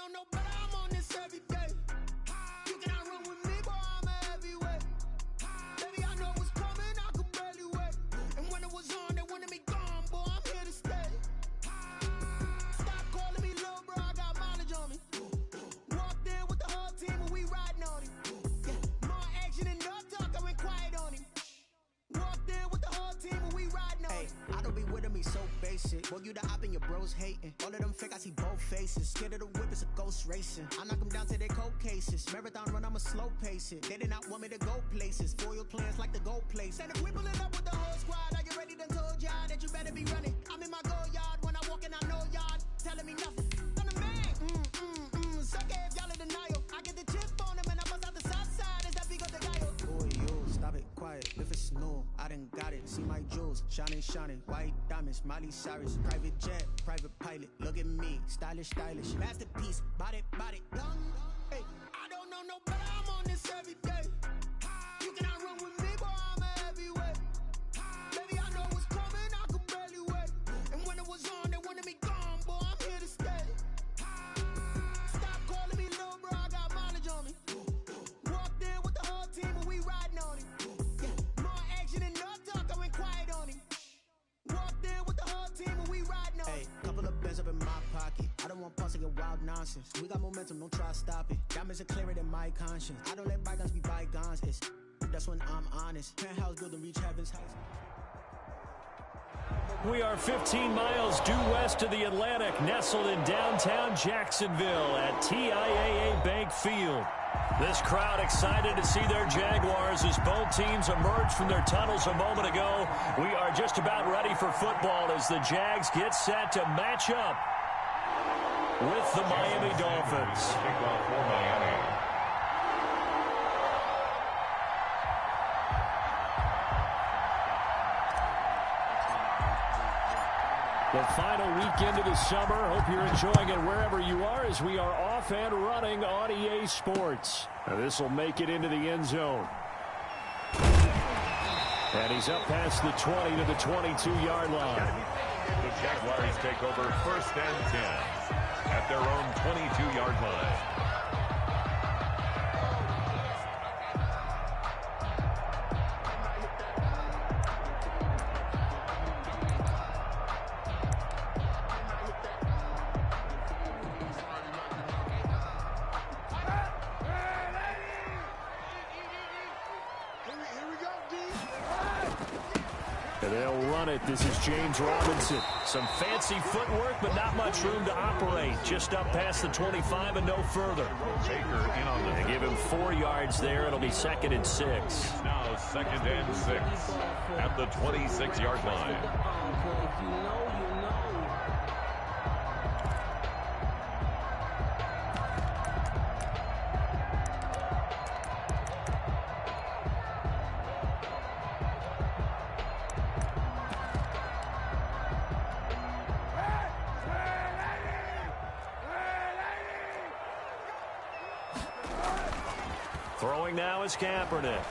know no better, I'm on this every day. You cannot run with me, boy, I'm a heavyweight. Baby, I know what's coming, I could barely wait. And when it was on, they wanted me gone, boy, I'm here to stay. Stop calling me little bro, I got mileage on me. Walked in with the whole team and we riding on him. Yeah, more action and no talk, I went quiet on him. Walked in with the whole team and we riding on him. I don't be with me so basic. Boy, you the op and your bros hating. All of them fake, I see both faces. Scared of the whip, it's a ghost racing. I knock them down to their cold cases. Marathon run, I'ma slow pace it. They did not want me to go places. Foil plans like the go place. And if we pulling up with the whole squad, are you ready? Done told y'all that you better be running. I'm in my go yard. When I walk in, I know y'all telling me nothing. I'm the man. Suck it if y'all in denial. I get the chip on them and I bust out the south side. Is that big of the guy? Boy, you stop it, quiet. If it's new, I done got it. See my jewels, shining. White diamonds, Miley Cyrus. Private jet, private pilot. Look at me, stylish. Masterpiece, body, done. Hey, I don't know no better, I'm on this every day. You cannot run with me, boy, I'm a heavyweight. Baby, I know what's coming, I could barely wait. And when it was on, they wanted me gone, boy, I'm here to stay. Stop calling me little bro, I got mileage on me. Walked in with the whole team and we riding on him. Yeah, more action and no talk, I went quiet on him. Walked in with the whole team and we riding on him. Hey, couple of bands up in my pocket. I don't want pause to get wild nonsense. We got momentum, don't try to stop it. Diamonds are clearer than my conscience. I don't let bygones be bygones. That's when I'm honest. Penthouse building reach heaven's heights. We are 15 miles due west of the Atlantic, nestled in downtown Jacksonville at TIAA Bank Field. This crowd excited to see their Jaguars as both teams emerged from their tunnels a moment ago. We are just about ready for football as the Jags get set to match up with the Miami Dolphins. Kickoff for Miami. The final weekend of the summer. Hope you're enjoying it wherever you are as we are off and running on EA Sports. This will make it into the end zone. And he's up past the 20 to the 22-yard line. The Jaguars take over 1st and 10 at their own 22-yard line. They'll run it. This is James Robinson. Some fancy footwork, but not much room to operate. Just up past the 25 and no further. They give him 4 yards there. It'll be 2nd and 6. It's now 2nd and 6 at the 26-yard line. Throwing now is Kaepernick.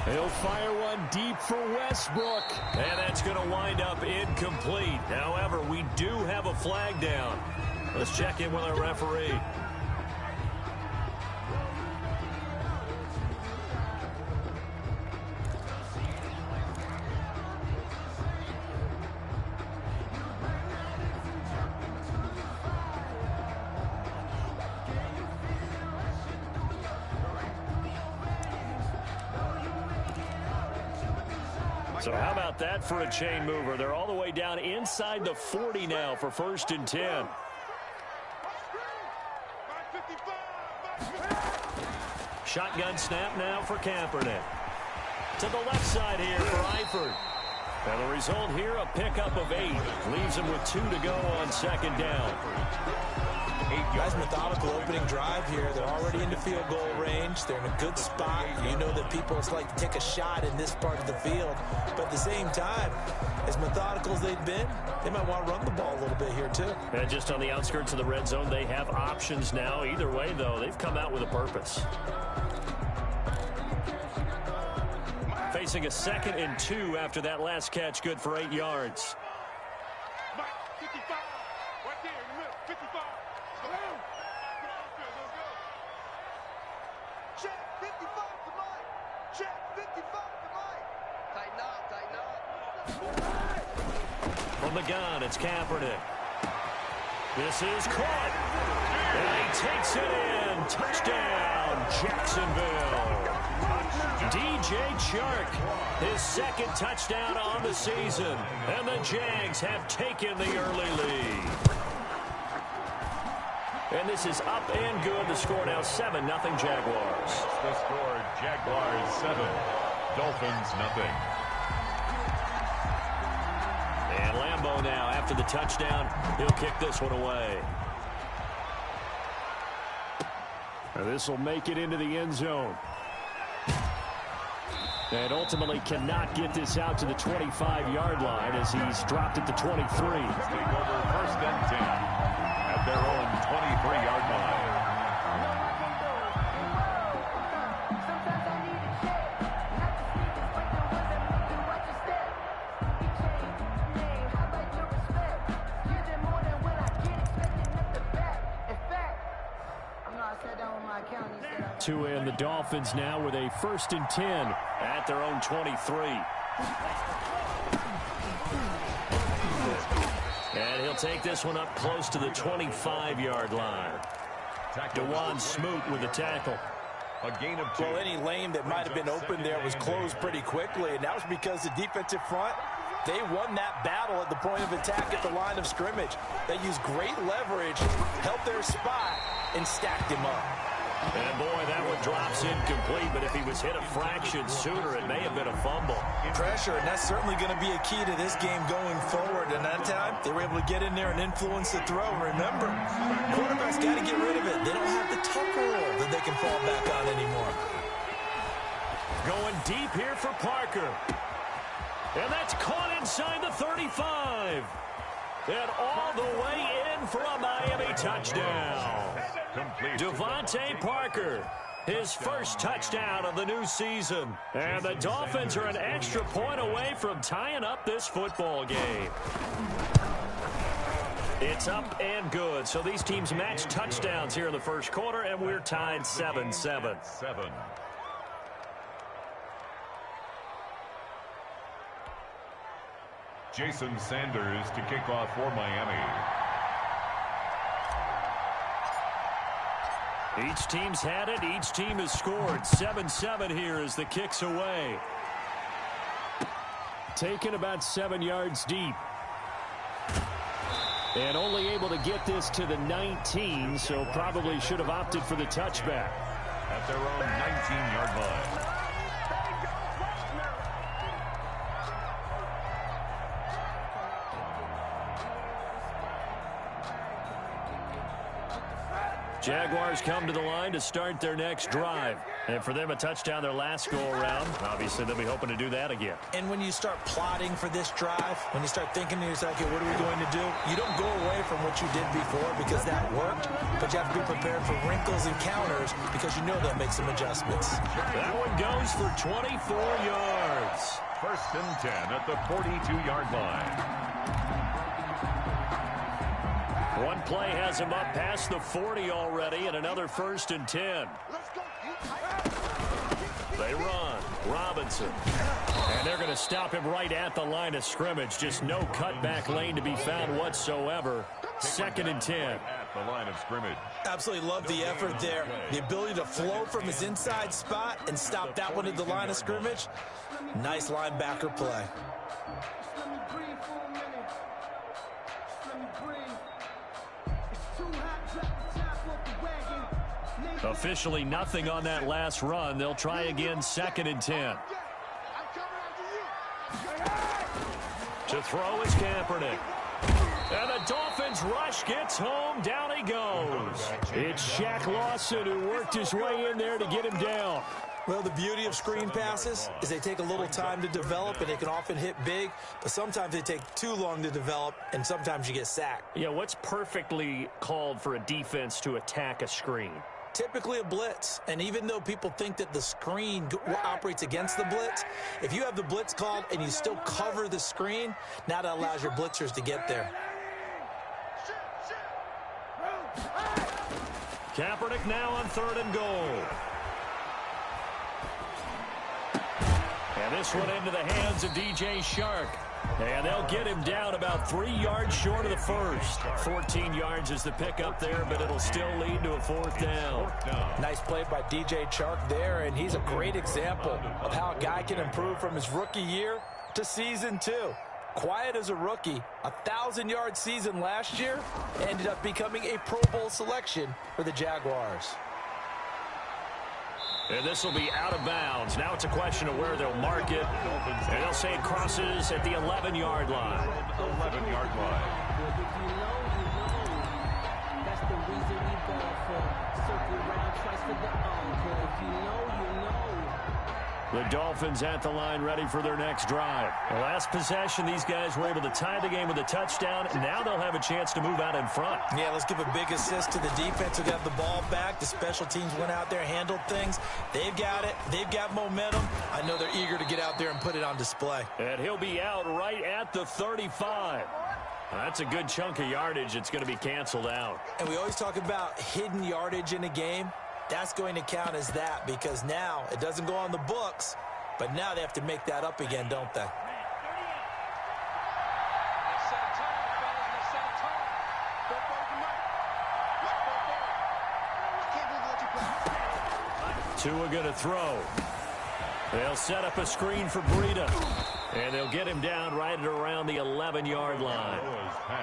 He'll fire one deep for Westbrook. And that's going to wind up incomplete. However, we do have a flag down. Let's check in with our referee. So how about that for a chain mover? They're all the way down inside the 40 now for 1st and 10. Shotgun snap now for Kaepernick. To the left side here for Eifert. And the result here, a pickup of 8. Leaves him with 2 to go on 2nd down. Nice methodical opening drive here. They're already in the field goal range. They're in a good spot. You know that people like to take a shot in this part of the field. But at the same time, as methodical as they've been, they might want to run the ball a little bit here too. And just on the outskirts of the red zone, they have options now. Either way, though, they've come out with a purpose. Facing a 2nd and 2 after that last catch, good for 8 yards. From the gun, it's Kaepernick. This is caught. And he takes it in. Touchdown, Jacksonville. DJ Chark, his second touchdown on the season. And the Jags have taken the early lead. And this is up and good. The score now 7-0 Jaguars. The score, Jaguars 7, Dolphins 0. And Lambeau now, after the touchdown, he'll kick this one away. This will make it into the end zone. And ultimately cannot get this out to the 25-yard line as he's dropped at the 23. Take over first and 10 at their own 23-yard line. To end the Dolphins now with a 1st and 10 at their own 23. And he'll take this one up close to the 25-yard line. DeJuan Smoot with the tackle. A gain of 2. Well, any lane that might have been open there was closed pretty quickly, and that was because the defensive front, they won that battle at the point of attack at the line of scrimmage. They used great leverage, held their spot, and stacked him up. And boy, that one drops incomplete, but if he was hit a fraction sooner, it may have been a fumble. Pressure, and that's certainly going to be a key to this game going forward. And that time, they were able to get in there and influence the throw. Remember, quarterbacks got to get rid of it. They don't have the Tucker rule that they can fall back on anymore. Going deep here for Parker. And that's caught inside the 35. And all the way in for a Miami touchdown. Devontae Parker, his first touchdown of the new season. And the Dolphins are an extra point away from tying up this football game. It's up and good. So these teams match touchdowns here in the first quarter, and we're tied 7-7. Jason Sanders to kick off for Miami. Each team's had it. Each team has scored. 7-7 here as the kick's away. Taken about 7 yards deep. And only able to get this to the 19, so probably should have opted for the touchback. At their own 19-yard line. Jaguars come to the line to start their next drive. And for them, a touchdown their last go-around. Obviously, they'll be hoping to do that again. And when you start plotting for this drive, when you start thinking to yourself, okay, what are we going to do? You don't go away from what you did before because that worked, but you have to be prepared for wrinkles and counters because you know they'll make some adjustments. That one goes for 24 yards. First and 10 at the 42-yard line. One play has him up past the 40 already, and another 1st and 10. They run. Robinson. And they're going to stop him right at the line of scrimmage. Just no cutback lane to be found whatsoever. 2nd and 10. At the line of scrimmage. Absolutely love the effort there. The ability to flow from his inside spot and stop that one at the line of scrimmage. Nice linebacker play. Officially nothing on that last run. They'll try again, 2nd and 10. To throw is Kaepernick. And the Dolphins rush gets home. Down he goes. It's Shaq Lawson who worked his way in there to get him down. Well, the beauty of screen passes is they take a little time to develop, and they can often hit big, but sometimes they take too long to develop, and sometimes you get sacked. Yeah, what's perfectly called for a defense to attack a screen? Typically a blitz, and even though people think that the screen operates against the blitz, if you have the blitz called and you still cover the screen, now that allows your blitzers to get there. Kaepernick now on 3rd and goal. And this one into the hands of DJ Shark. And they'll get him down about 3 yards short of the first. 14 yards is the pickup there, but it'll still lead to a 4th down. Nice play by DJ Shark there, and he's a great example of how a guy can improve from his rookie year to season 2. Quiet as a rookie, 1,000-yard season last year, ended up becoming a Pro Bowl selection for the Jaguars. And this will be out of bounds. Now it's a question of where they'll mark it. And they'll say it crosses at the 11-yard line. 11-yard line. That's the reason we ball for. Circle around twice for the encore. If you know, you know. The Dolphins at the line ready for their next drive. The last possession, these guys were able to tie the game with a touchdown, and now they'll have a chance to move out in front. Yeah, let's give a big assist to the defense who got the ball back. The special teams went out there, handled things. They've got it. They've got momentum. I know they're eager to get out there and put it on display. And he'll be out right at the 35. That's a good chunk of yardage. It's going to be canceled out. And we always talk about hidden yardage in a game. That's going to count as that because now it doesn't go on the books, but now they have to make that up again, don't they? Tua going to throw. They'll set up a screen for Breida. And they'll get him down right at around the 11-yard line.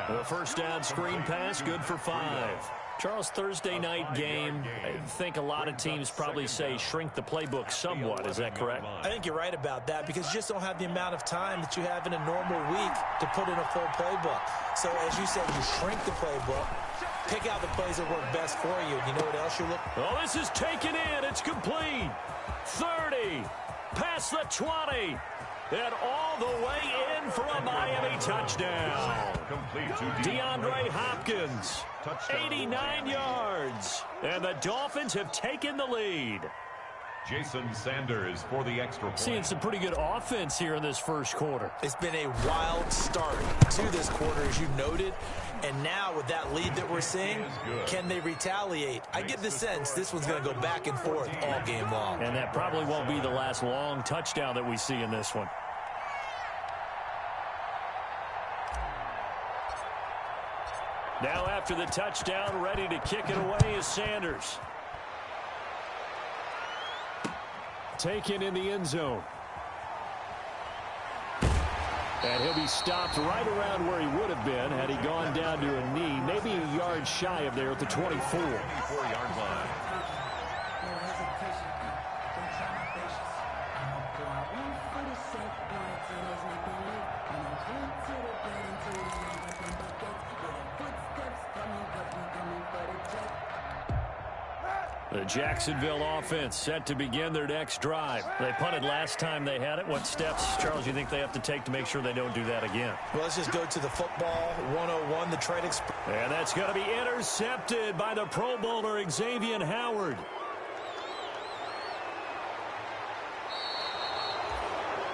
The first down screen pass, good for 5. Charles, Thursday night game, I think a lot of teams probably say shrink the playbook somewhat. Is that correct? I think you're right about that because you just don't have the amount of time that you have in a normal week to put in a full playbook. So, as you said, you shrink the playbook, pick out the plays that work best for you. You know what else you look? Oh, this is taken in. It's complete. 30, past the 20. And all the way in for a Miami touchdown. DeAndre Hopkins, 89 yards. And the Dolphins have taken the lead. Jason Sanders for the extra point. Seeing some pretty good offense here in this first quarter. It's been a wild start to this quarter, as you noted. And now with that lead that we're seeing, can they retaliate? I get the sense this one's going to go back and forth all game long. And that probably won't be the last long touchdown that we see in this one. Now after the touchdown, ready to kick it away is Sanders. Taken in the end zone. And he'll be stopped right around where he would have been had he gone down to a knee, maybe a yard shy of there at the 24. 24-yard line. The Jacksonville offense set to begin their next drive. They punted last time they had it. What steps, Charles, you think they have to take to make sure they don't do that again? Well, let's just go to the football 101, the trade experiment. And that's going to be intercepted by the Pro Bowler, Xavier Howard.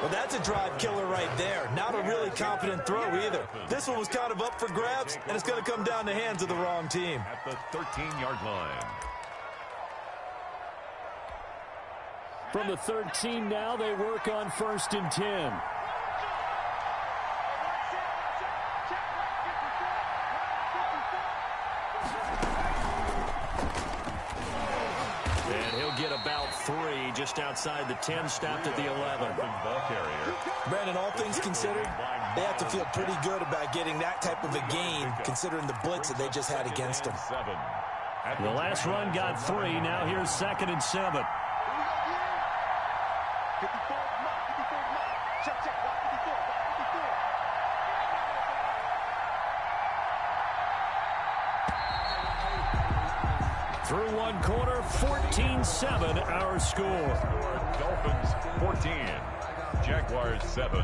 Well, that's a drive killer right there. Not a really confident throw either. This one was kind of up for grabs, and it's going to come down the hands of the wrong team. At the 13-yard line. From the 13 now, they work on 1st and 10. And he'll get about 3 just outside the 10, stopped at the 11. Ball carrier. Brandon, all things considered, they have to feel pretty good about getting that type of a gain, considering the blitz that they just had against them. The last run got 3. Now here's 2nd and 7. Through one quarter, 14-7 our score. Dolphins 14, Jaguars 7.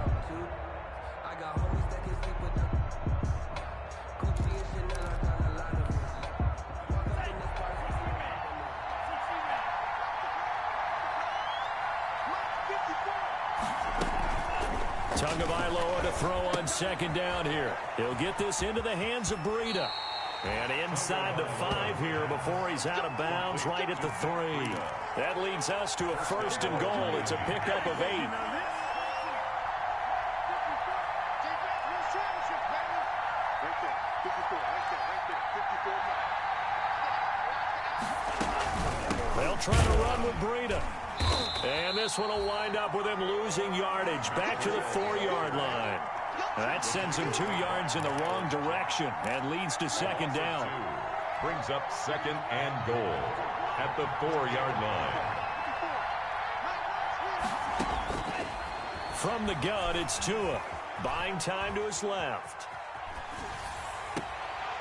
Tagovailoa to throw on 2nd down here. He'll get this into the hands of Breida. And inside the 5 here before he's out of bounds, right at the 3. That leads us to a 1st and goal. It's a pickup of 8. They'll try to run with Breida. And this one will wind up with him losing yardage back to the 4-yard line. That sends him 2 yards in the wrong direction and leads to second down. Brings up second and goal at the 4-yard line. From the gun, it's Tua. Buying time to his left.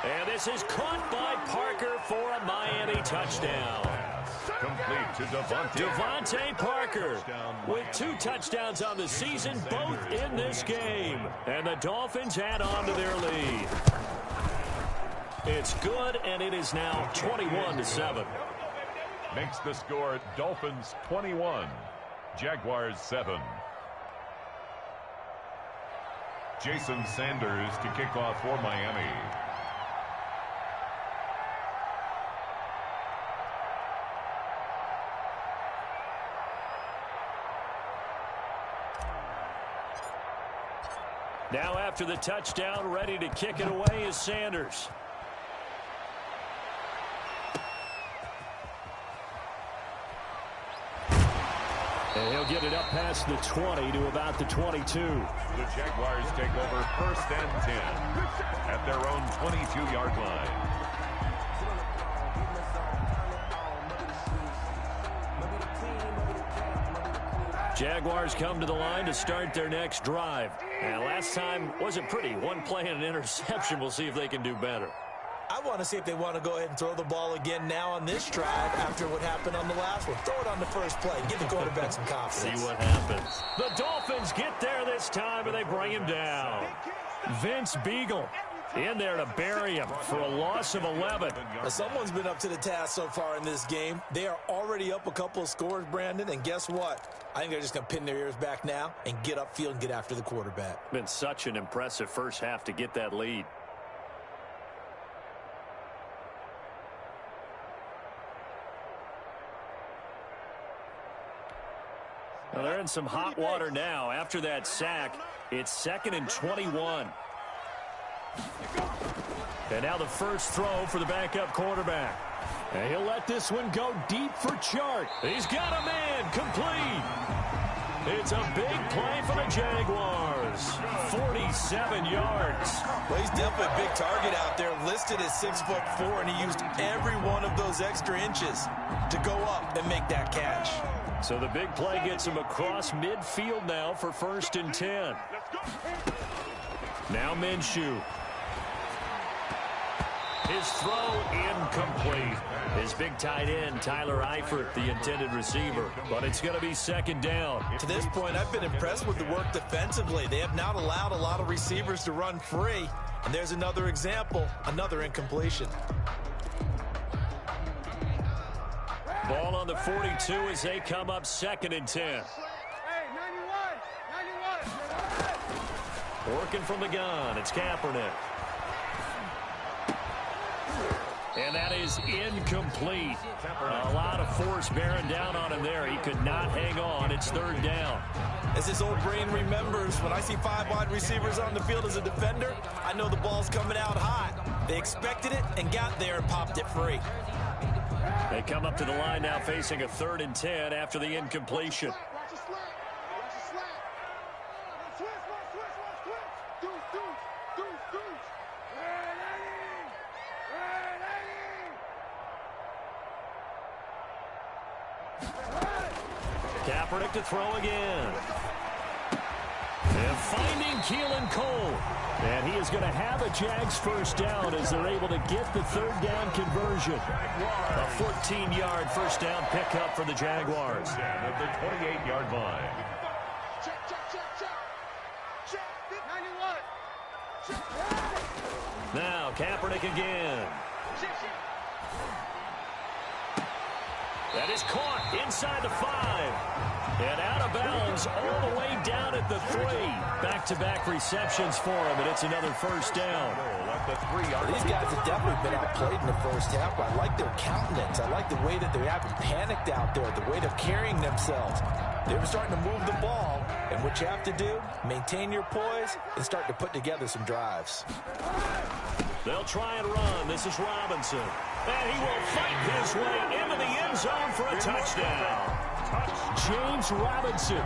And this is caught by Parker for a Miami touchdown. Complete to Devontae Parker with 2 touchdowns on the season, both in this game. And the Dolphins add on to their lead. It's good, and it is now 21-7. Makes the score Dolphins 21, Jaguars 7. Jason Sanders to kick off for Miami. Now after the touchdown, ready to kick it away is Sanders. And he'll get it up past the 20 to about the 22. The Jaguars take over 1st and 10 at their own 22-yard line. Jaguars come to the line to start their next drive. And last time wasn't pretty. 1 play and an interception. We'll see if they can do better. I want to see if they want to go ahead and throw the ball again now on this drive after what happened on the last one. Throw it on the first play. Give the quarterback some confidence. See what happens. The Dolphins get there this time, and they bring him down. Vince Beagle in there to bury him for a loss of 11. Now, someone's been up to the task so far in this game. They are already up a couple of scores, Brandon, and guess what? I think they're just going to pin their ears back now and get upfield and get after the quarterback. Been such an impressive first half to get that lead. Well, they're in some hot water now. After that sack, it's 2nd and 21. And now the first throw for the backup quarterback. And he'll let this one go deep for Chart. He's got a man complete. It's a big play for the Jaguars. 47 yards. Well, he's definitely a big target out there, listed as 6'4", and he used every one of those extra inches to go up and make that catch. So the big play gets him across midfield now for 1st and 10. Now Minshew. His throw incomplete. His big tight end, Tyler Eifert, the intended receiver. But it's going to be 2nd down. To this point, I've been impressed with the work defensively. They have not allowed a lot of receivers to run free. And there's another example, another incompletion. Ball on the 42 as they come up 2nd and 10. Working from the gun, it's Kaepernick. And that is incomplete. A lot of force bearing down on him there. He could not hang on. It's 3rd down. As his old brain remembers, when I see 5 wide receivers on the field as a defender, I know the ball's coming out hot. They expected it and got there and popped it free. They come up to the line now facing a 3rd and 10 after the incompletion. Kaepernick to throw again. And finding Keelan Cole. And he is going to have a Jags first down as they're able to get the 3rd down conversion. A 14-yard first down pickup for the Jaguars. At the 28-yard line. Now Kaepernick again. That is caught inside the 5. And out of bounds all the way down at the 3. Back-to-back receptions for him, and it's another first down. These guys have definitely been outplayed in the first half, but I like their countenance. I like the way that they haven't panicked out there, the way they're carrying themselves. They're starting to move the ball, and what you have to do, maintain your poise and start to put together some drives. They'll try and run. This is Robinson. And he will fight his way into the end zone for a touchdown. James Robinson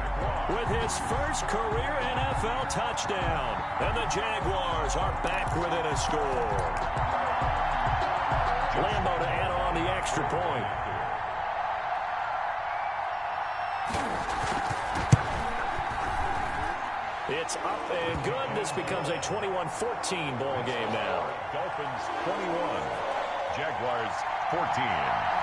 with his first career NFL touchdown. And the Jaguars are back within a score. Lambo to add on the extra point. It's up and good. This becomes a 21-14 ball game now. Dolphins 21, Jaguars 14.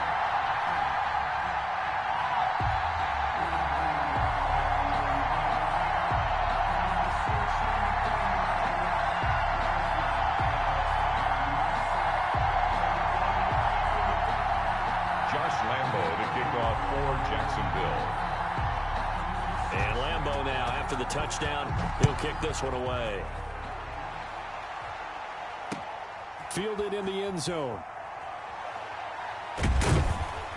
And Lambo now, after the touchdown, he'll kick this one away. Fielded in the end zone.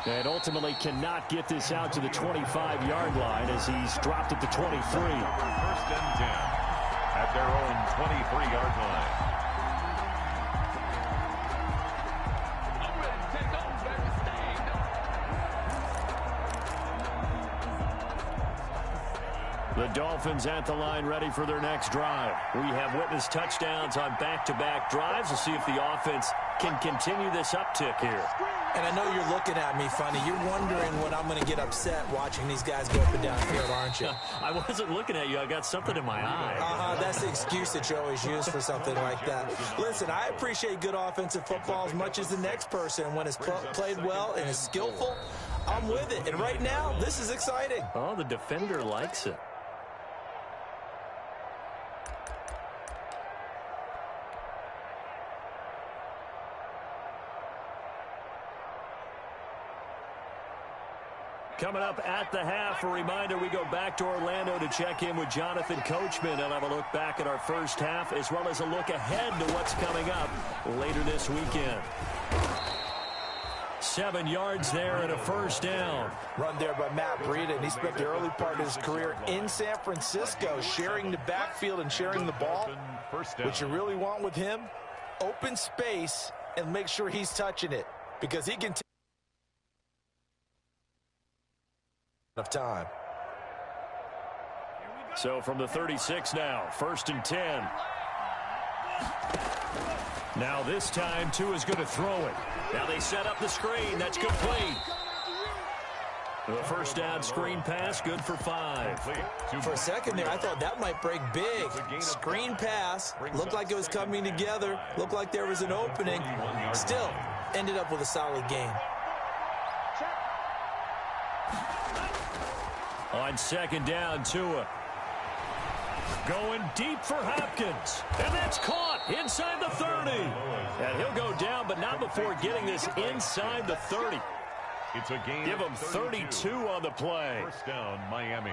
And ultimately cannot get this out to the 25-yard line as he's dropped at the 23. First and 10 at their own 23-yard line. The Dolphins at the line ready for their next drive. We have witnessed touchdowns on back-to-back drives. We'll see if the offense can continue this uptick here. And I know you're looking at me funny. You're wondering when I'm going to get upset watching these guys go up and down the field, aren't you? I wasn't looking at you. I got something in my eye. That's the excuse that you always use for something like that. Listen, I appreciate good offensive football as much as the next person. When it's played well and is skillful, I'm with it. And right now, this is exciting. Oh, the defender likes it. Coming up at the half, a reminder, we go back to Orlando to check in with Jonathan Coachman and have a look back at our first half as well as a look ahead to what's coming up later this weekend. 7 yards there and a first down. Run there by Matt Breida, and he spent the early part of his career in San Francisco sharing the backfield and sharing the ball. What you really want with him, open space and make sure he's touching it because he can of time. So from the 36 now, 1st and 10. Now this time, Tua is going to throw it. Now they set up the screen. That's complete. The first down screen pass, good for 5. For a second there, I thought that might break big. Screen pass, looked like it was coming together, looked like there was an opening. Still, ended up with a solid gain. On 2nd down, Tua. Going deep for Hopkins. And that's caught inside the 30. And he'll go down, but not before getting this inside the 30. It's a gain. Give him 32 on the play. First down, Miami.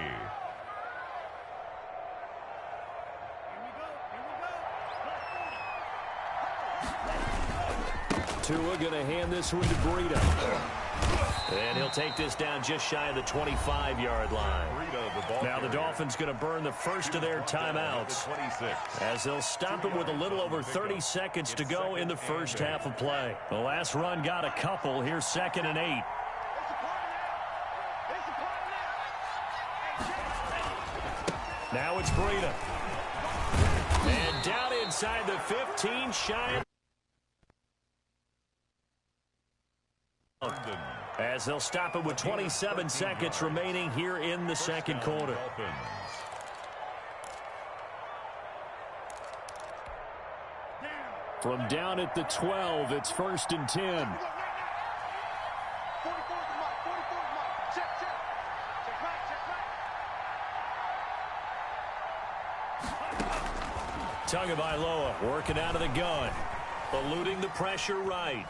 Tua going to hand this one to Breida. And he'll take this down just shy of the 25-yard line. Now the Dolphins going to burn the first of their timeouts as they'll stop it with a little over 30 seconds to go in the first half of play. The last run got a couple. Here's 2nd and 8. Now it's Breida. And down inside the 15, shy. As they'll stop it with 27 seconds remaining here in the second quarter. From down at the 12, it's 1st and 10. Tagovailoa working out of the gun. Eluding the pressure right.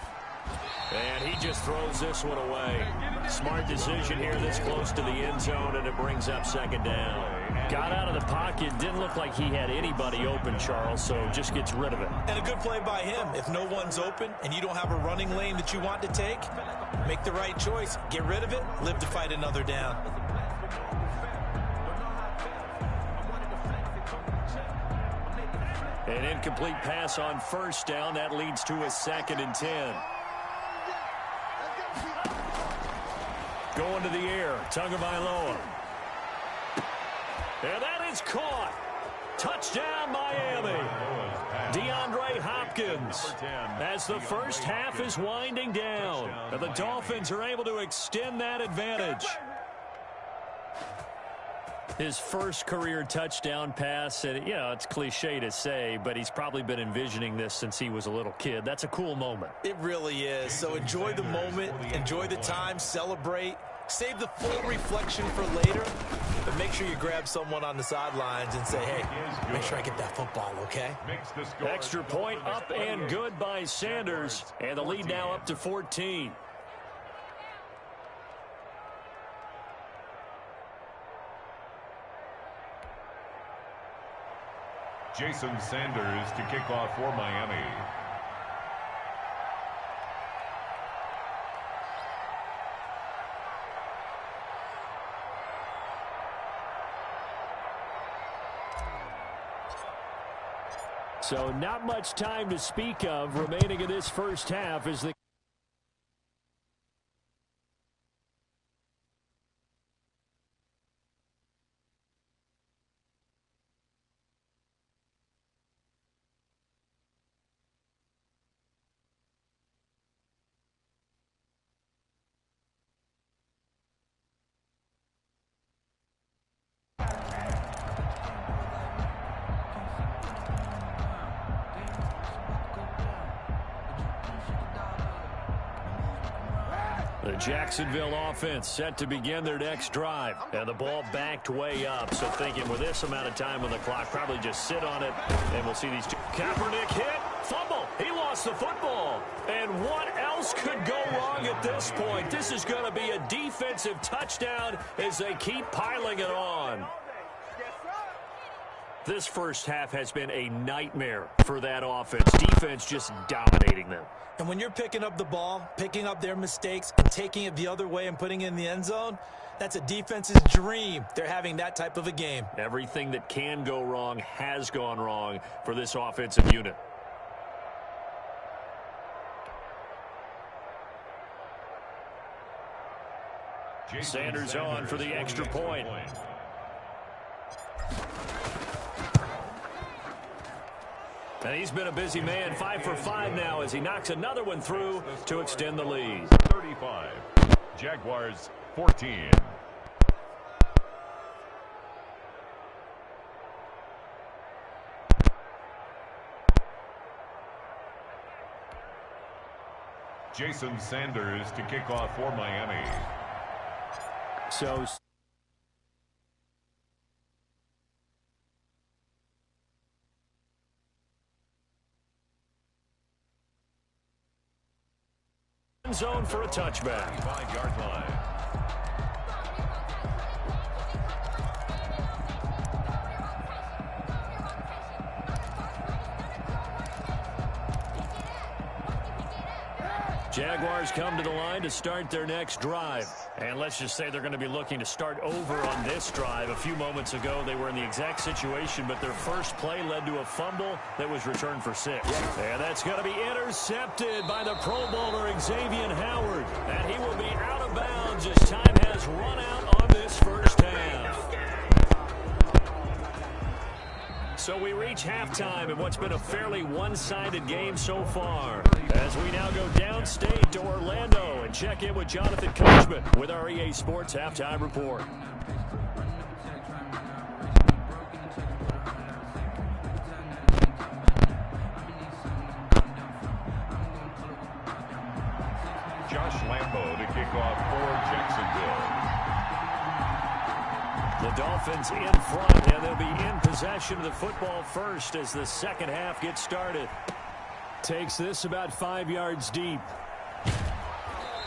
And he just throws this one away. Smart decision here this close to the end zone, and it brings up 2nd down. Got out of the pocket. Didn't look like he had anybody open, Charles, so just gets rid of it. And a good play by him. If no one's open and you don't have a running lane that you want to take, make the right choice. Get rid of it. Live to fight another down. An incomplete pass on first down. That leads to a 2nd and 10. Going to the air. Tagovailoa. And that is caught. Touchdown, Miami. DeAndre Hopkins, as the first half is winding down. And the Dolphins are able to extend that advantage. His first career touchdown pass, and it's cliche to say, but he's probably been envisioning this since he was a little kid. That's a cool moment. It really is. So enjoy the moment, enjoy the time, celebrate. Save the full reflection for later, but make sure you grab someone on the sidelines and say, hey, make sure I get that football, okay? Extra point up and good by Sanders, and the lead now up to 14. Jason Sanders to kick off for Miami. So not much time to speak of remaining in this first half as the Jacksonville offense set to begin their next drive. And the ball backed way up. So thinking with this amount of time on the clock, probably just sit on it. And we'll see these two. Kaepernick hit. Fumble. He lost the football. And what else could go wrong at this point? This is going to be a defensive touchdown as they keep piling it on. This first half has been a nightmare for that offense. Defense just dominating them. And when you're picking up the ball, picking up their mistakes, and taking it the other way and putting it in the end zone, that's a defense's dream. They're having that type of a game. Everything that can go wrong has gone wrong for this offensive unit. Sanders on for the extra point. And he's been a busy man, 5 for 5 now as he knocks another one through to extend the lead. 35, Jaguars 14. Jason Sanders to kick off for Miami. So zone for a touchback. 5-yard line. Jaguars come to the line to start their next drive. And let's just say they're going to be looking to start over on this drive. A few moments ago, they were in the exact situation, but their first play led to a fumble that was returned for 6. And that's going to be intercepted by the Pro Bowler Xavier Howard. And he will be out of bounds as time has run out on this first half. So we reach halftime in what's been a fairly one-sided game so far. As we now go downstate to Orlando and check in with Jonathan Coachman with our EA Sports Halftime Report. Josh Lambo to kick off for Jacksonville. The Dolphins in front, and they'll be in possession of the football first as the second half gets started. Takes this about 5 yards deep.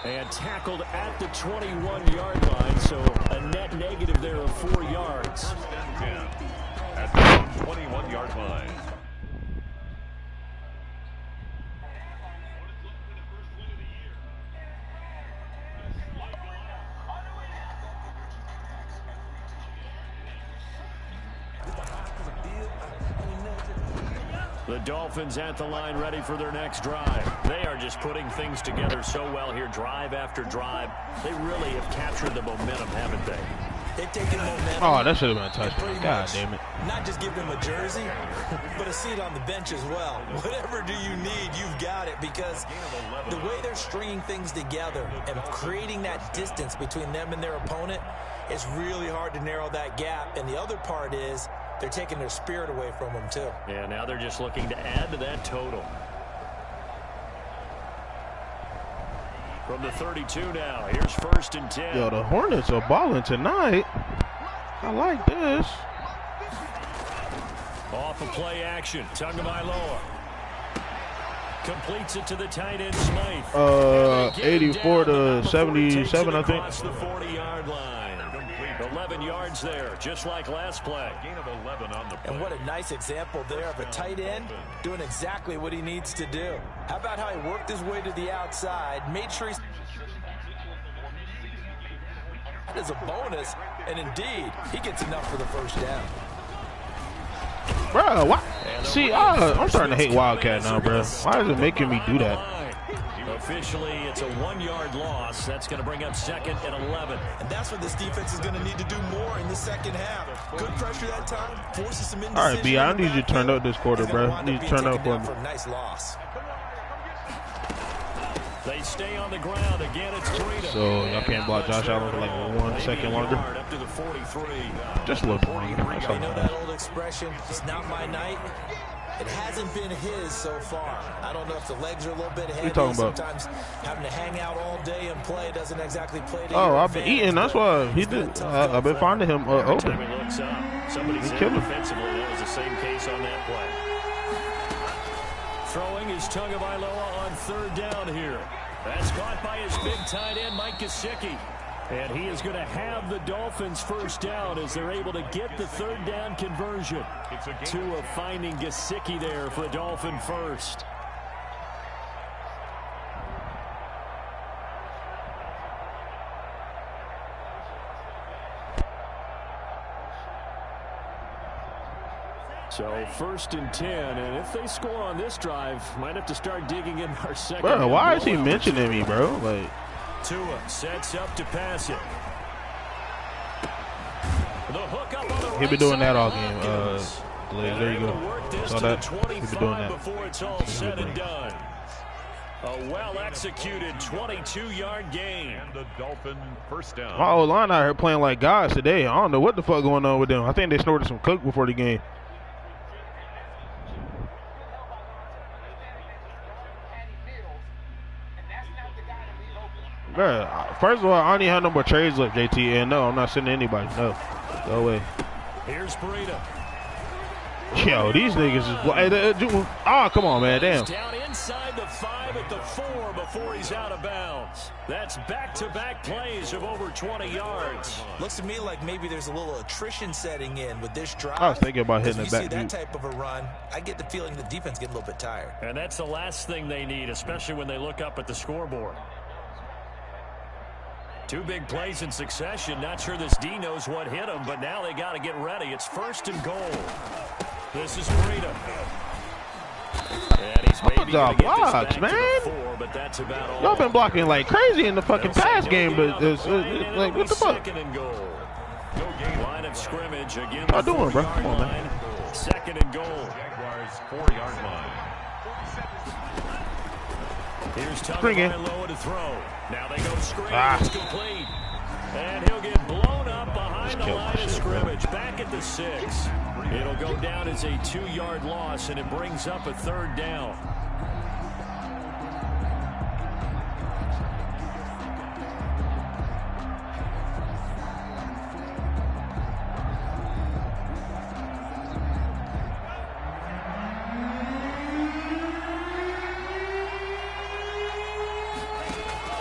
And tackled at the 21-yard line, so a net negative there of 4 yards. First and 10 at the 21-yard line. The Dolphins at the line ready for their next drive. They are just putting things together so well here, drive after drive. They really have captured the momentum, haven't they? They've taken momentum. Oh, that should have been a touchdown. God damn it. Not just give them a jersey, but a seat on the bench as well. Whatever do you need, you've got it, because the way they're stringing things together and creating that distance between them and their opponent, it's really hard to narrow that gap. And the other part is they're taking their spirit away from them, too. Yeah, now they're just looking to add to that total. From the 32 now, here's 1st and 10. Yo, the Hornets are balling tonight. I like this. Off of play action, Tagovailoa completes it to the tight end Smythe. 84 to 77, I think. The 40-yard line. 11 yards there, just like last play. Gain of 11 on the play. And what a nice example there of a tight end doing exactly what he needs to do. How about how he worked his way to the outside, made sure he's as a bonus, and indeed, he gets enough for the first down. Bro, why? See, I'm starting to hate Wildcat now, bro. Why is it making me do that? Officially, it's a 1-yard loss. That's going to bring up 2nd and 11. And that's what this defense is going to need to do more in the second half. Good pressure that time, forces some indecision. All right, B, I need you to turn up this quarter, bro. I need you to turn up for me. For a nice loss. They stay on the ground. Again, it's 3 to. So y'all can't block Josh Allen for like 1 second longer? Up to the 43. Just a little bit longer. That's all You know right. that old expression, it's not my night? It hasn't been his so far. I don't know if the legs are a little bit heavy. What you talking about? Sometimes having to hang out all day and play doesn't exactly play to Oh, your I've been advantage, eating. That's why he did. I've been finding him Every open. time he looks up, somebody's there killing. defensively. That was the same case on that play. Throwing is Tagovailoa on 3rd down here. That's caught by his big tight end, Mike Gesicki. And he is going to have the Dolphins' first down as they're able to get the 3rd down conversion. Tua finding Gesicki there for a Dolphin first. So 1st and 10, and if they score on this drive, might have to start digging in our second. Bro, why is he mentioning me, bro? Like, Tua sets up to pass it. The hook up on the he been doing that all game. There you go. Saw that. He been doing that. Before it's all said and done. A well-executed 22-yard gain. And the Dolphin first down. My old line out here playing like guys today. I don't know what the fuck going on with them. I think they snorted some coke before the game. Bro, first of all, I don't even have no more trades left, JT. And no, I'm not sending anybody. No. Go away. Here's Breida. Yo, these niggas is. Oh, come on, man. Damn. Down inside the 5 at the 4 before he's out of bounds. That's back-to-back plays of over 20 yards. Looks to me like maybe there's a little attrition setting in with this drive. I was thinking about hitting As it we back. see that type of a run, I get the feeling the defense getting a little bit tired. And that's the last thing they need, especially when they look up at the scoreboard. 2 big plays in succession. Not sure this D knows what hit him, but now they got to get ready. It's 1st and goal. This is Breida. And he's maybe y'all gonna get this blocks, back man. to the 4, but that's about all. Y'all been blocking like crazy in the fucking pass game, but it's like, what the fuck? 2nd and goal. Line of scrimmage again. Y'all doing, bro? Come on, man. 2nd and goal. Jaguars 4-yard line. Here's Bring it. Tagovailoa to throw. Now they go screen. It's complete. And he'll get blown up behind the line of scrimmage. Back at the 6. It'll go down as a 2-yard loss, and it brings up a 3rd down.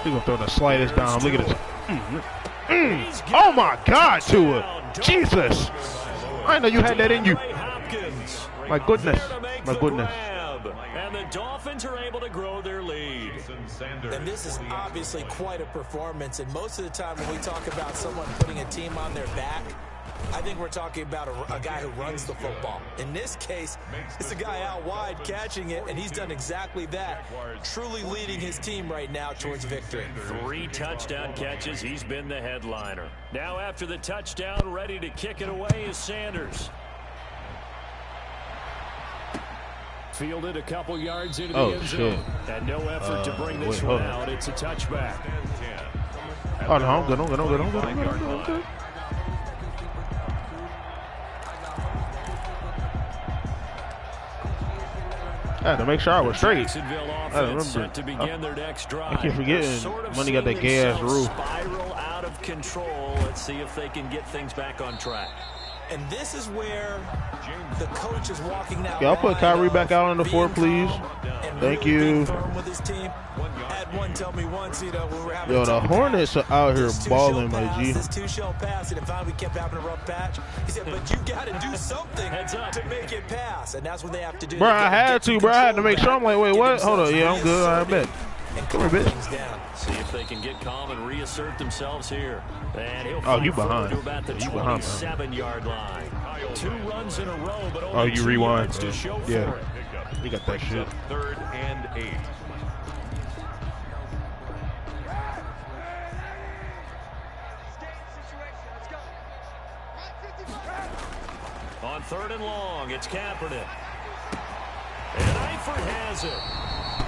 He's going to throw the slightest down. Look at this. Oh, my God, Tua. Jesus. I know you had that in you. My goodness. My goodness. And the Dolphins are able to grow their lead. And this is obviously quite a performance. And most of the time when we talk about someone putting a team on their back, I think we're talking about a guy who runs the football. In this case, it's a guy out wide catching it, and he's done exactly that, truly leading his team right now towards victory. 3 touchdown catches. He's been the headliner. Now after the touchdown, ready to kick it away is Sanders. Fielded a couple yards into the end zone. And no effort to bring this one out. It's a touchback. Oh, no, I'm good. I had to make sure I was straight. I remember. To begin their next drive. I keep forgetting. Money got that gay ass roof. Spiral out of control. Let's see if they can get things back on track. And this is where the coach is walking now. Yeah, I'll put Kyrie back out on the 4, please. Thank you. With his team. Had one tell me once, you know, when we're having Yo, the Hornets are out here balling, my G. This 2-shell pass, and finally we kept having a rough patch. He said, but you got to do something to make it pass, and that's what they have to do. Bro, I had to make sure. I'm like, wait, what? Hold on, yeah, I'm good. I bet. Come here, bitch. See if they can get calm and reassert themselves here. And he'll oh, you behind. To about the 27-yard line. 2 runs in a row, but only you rewind. To show yeah, for it. You got that shit. 3rd and 8. On 3rd and long, it's Kaepernick. And Eifert has it.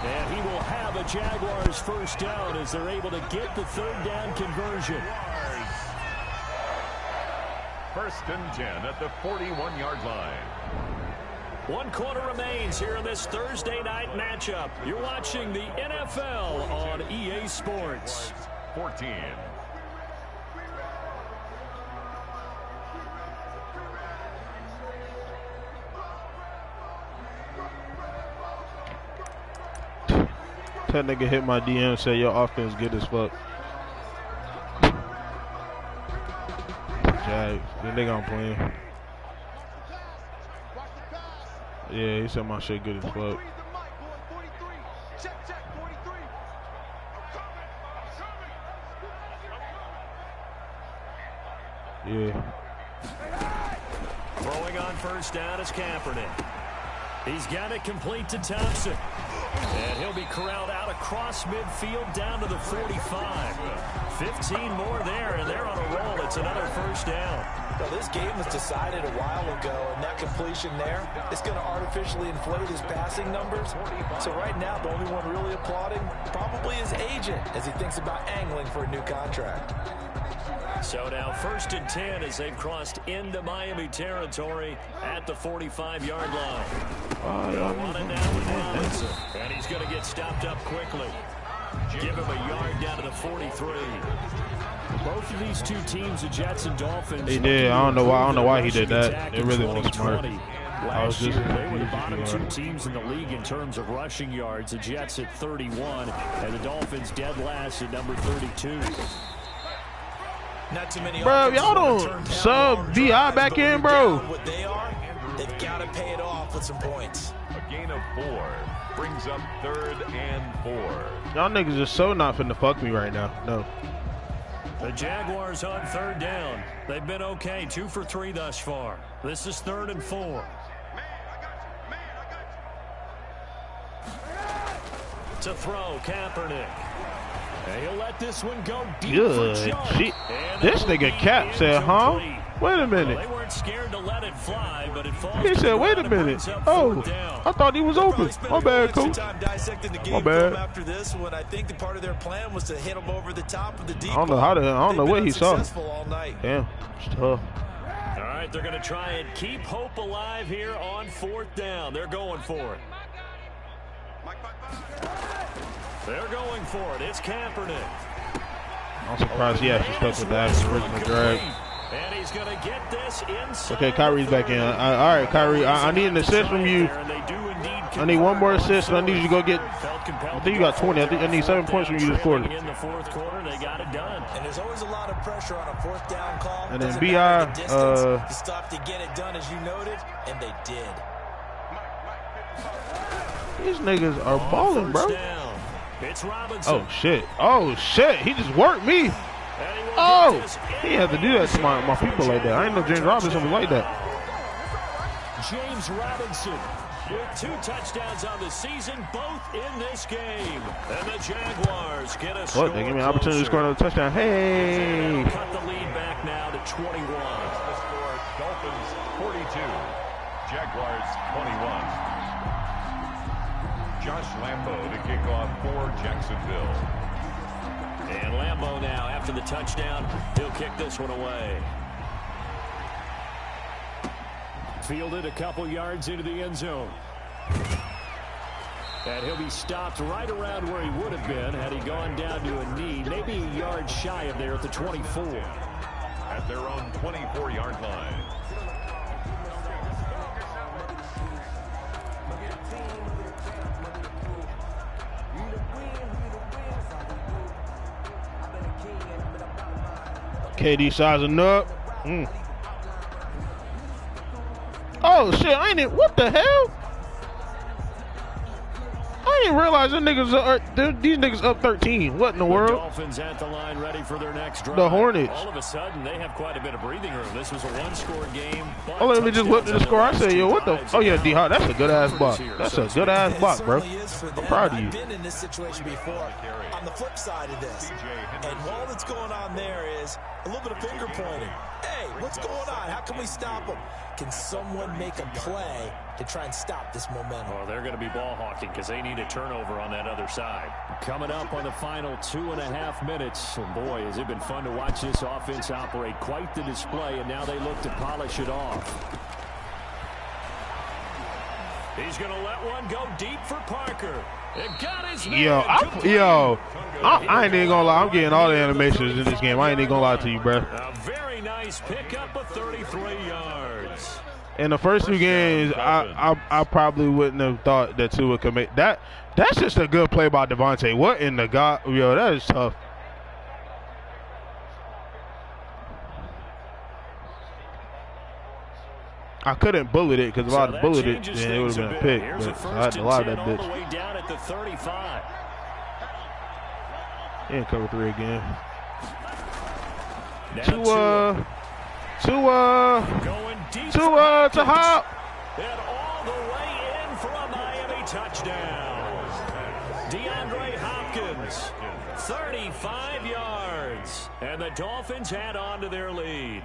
And he will have a Jaguars first down as they're able to get the 3rd down conversion. 1st and 10 at the 41-yard line. 1 quarter remains here in this Thursday night matchup. You're watching the NFL on EA Sports. 14. That nigga hit my DM and said your offense good as fuck. Jags, the nigga I'm playing. Yeah, he said my shit good as fuck. Yeah. Throwing on first down is Kaepernick. He's got it complete to Thompson. And he'll be corralled out across midfield down to the 45. 15 more there, and they're on a roll. It's another first down. Well, this game was decided a while ago, and that completion there is going to artificially inflate his passing numbers. So right now, the only one really applauding probably his agent as he thinks about angling for a new contract. So now 1st and 10 as they've crossed into Miami territory at the 45-yard line. On it now with Robinson. And he's going to get stopped up quickly. Give him a yard down to the 43. Both of these two teams, the Jets and Dolphins. He did. I don't know why he did that. It really wasn't smart. Last year, they were the bottom 2 teams in the league in terms of rushing yards. The Jets at 31, and the Dolphins dead last at number 32. Not too many. Bro, y'all don't sub VI back in, bro. What they are, they've got to pay it off with some points. A gain of 4 brings up 3rd and 4. Y'all niggas are so not finna fuck me right now. No. The Jaguars on 3rd down. They've been okay, 2 for 3 thus far. This is 3rd and 4. To throw, Kaepernick. And he'll let this one go deep for Chubb. This nigga Cap said, huh? Wait a minute. Well, they weren't scared to let it fly, but it falls. He said, wait a minute. Oh, I thought he was open. My bad, coach. My bad. After this one, I think the part of their plan was to hit him over the top of the deep. I don't know what he saw. All night. Damn, it's tough. All right, they're going to try and keep hope alive here on 4th down. They're going for it. They're going for it. It's Kaepernick. I'm surprised he actually stuck with that original drag. And he's going to get this inside. Okay, Kyrie's back in. All right, Kyrie, I need an assist from you. I need one more assist, and I need you to go get. I think you got 20. I need 7 points from you this quarter. In the 4th quarter, they got it done. And there's always a lot of pressure on a 4th down call. And then BI stopped to get it done, as you noted, and they did. These niggas are balling, bro. It's Robinson. Oh shit! Oh shit! He just worked me. Oh, he had to do that to my people like that. I didn't know James Robinson was like that. James Robinson with 2 touchdowns on the season, both in this game. And the Jaguars get a score. What? They give me an opportunity to score another touchdown. Hey! Cut the lead back now to 21. The score: Dolphins 42, Jaguars 21. Josh Lambo to kick off for Jacksonville. And Lambo now, after the touchdown, he'll kick this one away. Fielded a couple yards into the end zone. And he'll be stopped right around where he would have been had he gone down to a knee, maybe a yard shy of there at the 24. At their own 24-yard line. KD sizing up. Oh shit! I ain't. What the hell? I didn't realize these niggas up 13. What in the world? Dolphins at the line, ready for their next drive. The Hornets. All of a sudden, they have quite a bit of breathing room. This was a one-score game. Oh, let me just look at the score. I said, yo, what the? Oh yeah, D-Hop, that's a good ass block. That's a good ass block, bro. I'm proud of you. I've been in this situation before. On the flip side of this, and all that's going on there is a little bit of finger pointing. Hey, what's going on? How can we stop them? Can someone make a play to try and stop this momentum? Well, they're going to be ball hawking because they need a turnover on that other side. Coming up on the final 2.5 minutes. And boy, has it been fun to watch this offense operate. Quite the display, and now they look to polish it off. He's going to let one go deep for Parker. It got his man. I ain't even gonna lie. I'm getting all the animations in this game. I ain't even gonna lie to you, bro. A very nice pickup of 33 yards. In the first 2 games, I probably wouldn't have thought that Tua could make that. That's just a good play by Devontae. What in the god? Yo, that is tough. I couldn't bullet it because if I had bullet it, then it would have been a pick. But so I had to lie that bitch. All the way down at the 35. He didn't cover 3 again. Tua to hop. And all the way in for a Miami touchdown. DeAndre Hopkins, 35 yards. And the Dolphins add on to their lead.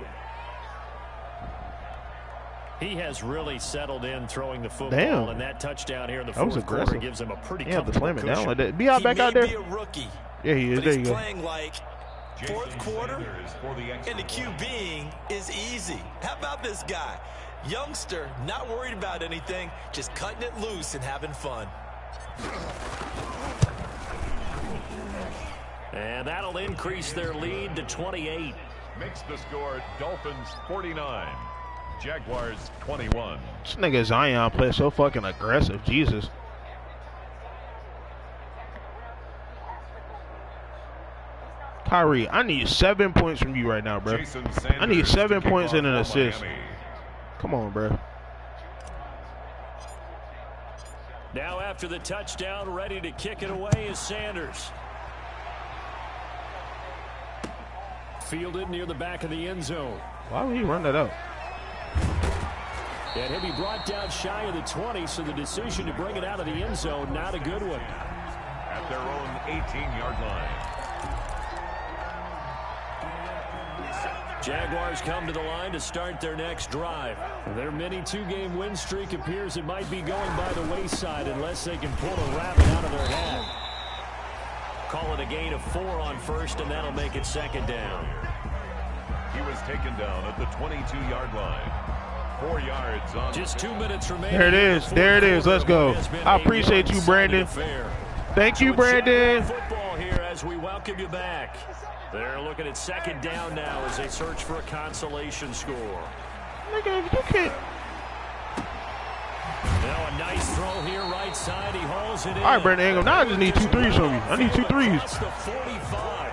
He has really settled in throwing the football, and that touchdown here in the fourth quarter gives him a pretty comfortable slam it down cushion. like that. Be out back out there. He may be a rookie, yeah, he is. but There he's you go. playing like fourth quarter, and the QBing is easy. How about this guy? Youngster, not worried about anything, just cutting it loose and having fun. And that'll increase their lead to 28. Makes the score Dolphins 49. Jaguars 21. This nigga Zion plays so fucking aggressive. Jesus. Kyrie, I need 7 points from you right now, bro. I need 7 points and an assist. Come on, bro. Now after the touchdown, ready to kick it away is Sanders. Fielded near the back of the end zone. Why would he run that out? And he'll be brought down shy of the 20, so the decision to bring it out of the end zone, not a good one. At their own 18-yard line. Jaguars come to the line to start their next drive. Their mini 2-game win streak appears it might be going by the wayside unless they can pull a rabbit out of their hat. Call it a gain of 4 on first, and that'll make it second down. He was taken down at the 22-yard line. 4 yards on. Just 2 minutes remaining. There it is. There it is. Let's go. I appreciate you, Brandon. Thank you, Brandon. Football here as we welcome you back. They're looking at second down now as they search for a consolation score. Nigga, you can't. Now a nice throw here, right side. He hauls it in. All right, Brandon Ingram. Now I just need 2 threes from you. I need 2 threes. That's the 45.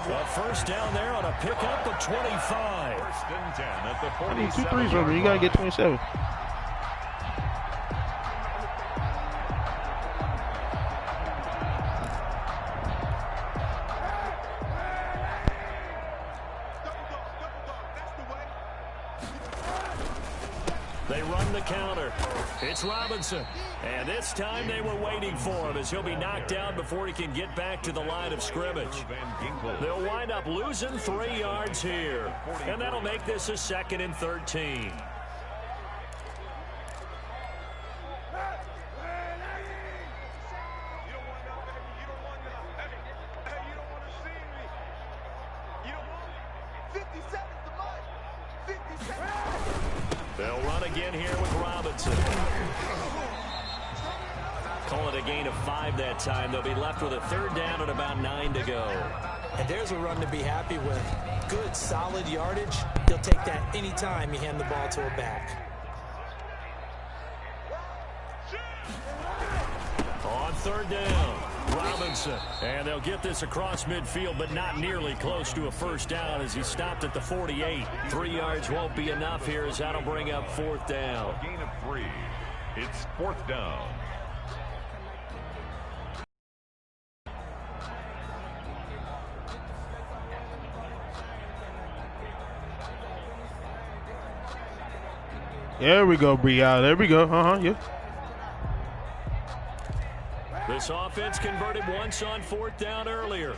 A first down there on a pickup of 25. First and 10 at the 47. I need 2 threes from you. You gotta get 27. They run the counter. It's Robinson. And this time they were waiting for him as he'll be knocked down before he can get back to the line of scrimmage. They'll wind up losing 3 yards here. And that'll make this a 2nd and 13. They'll run again here with Robinson. Call it a gain of 5 that time. They'll be left with a 3rd down and about 9 to go. And there's a run to be happy with. Good, solid yardage. He'll take that anytime you hand the ball to a back. On 3rd down, Robinson. And they'll get this across midfield, but not nearly close to a 1st down as he stopped at the 48. 3 yards won't be enough here as that'll bring up 4th down. A gain of 3. It's 4th down. There we go, Brielle. There we go. Yeah. This offense converted once on 4th down earlier.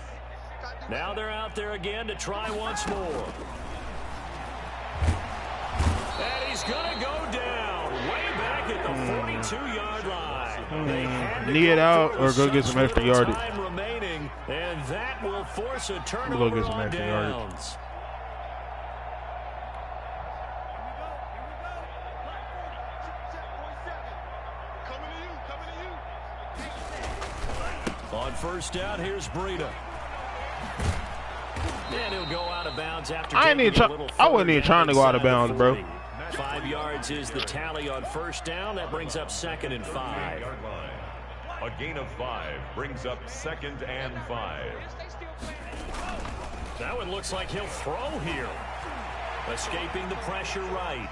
Now they're out there again to try once more. And he's going to go down way back at the 42-yard line. Knee it out or go get some extra yardage. Time remaining, and that will force a turnover go get some on extra downs. yardage. On 1st down, here's Breida. And he'll go out of bounds after I wasn't even trying to go out of bounds, bro. 5 yards is the tally on 1st down. That brings up 2nd and 5. A gain of 5 brings up 2nd and 5. That one looks like he'll throw here. Escaping the pressure right.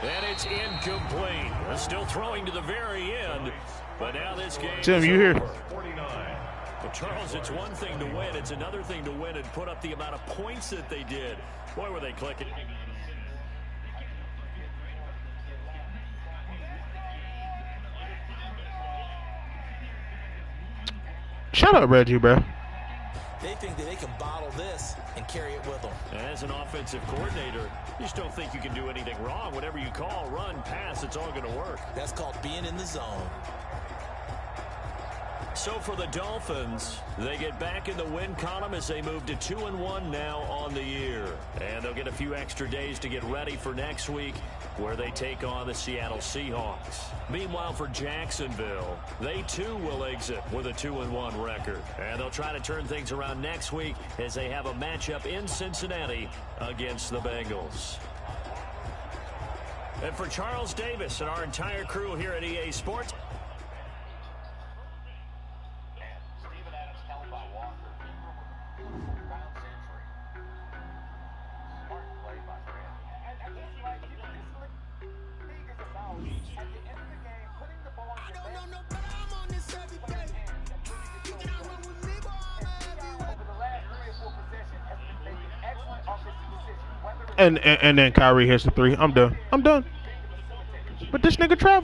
And it's incomplete. Still throwing to the very end. But now this game Tim, you here? Well, Charles, it's one thing to win. It's another thing to win and put up the amount of points that they did. Boy, were they clicking. Shut up, Reggie, bro. They think that they can bottle this and carry it with them. As an offensive coordinator, you just don't think you can do anything wrong. Whatever you call, run, pass, it's all going to work. That's called being in the zone. So for the Dolphins, they get back in the win column as they move to 2-1 now on the year. And they'll get a few extra days to get ready for next week where they take on the Seattle Seahawks. Meanwhile, for Jacksonville, they too will exit with a 2-1 record. And they'll try to turn things around next week as they have a matchup in Cincinnati against the Bengals. And for Charles Davis and our entire crew here at EA Sports, and then Kyrie hits the 3. I'm done. But this nigga travel.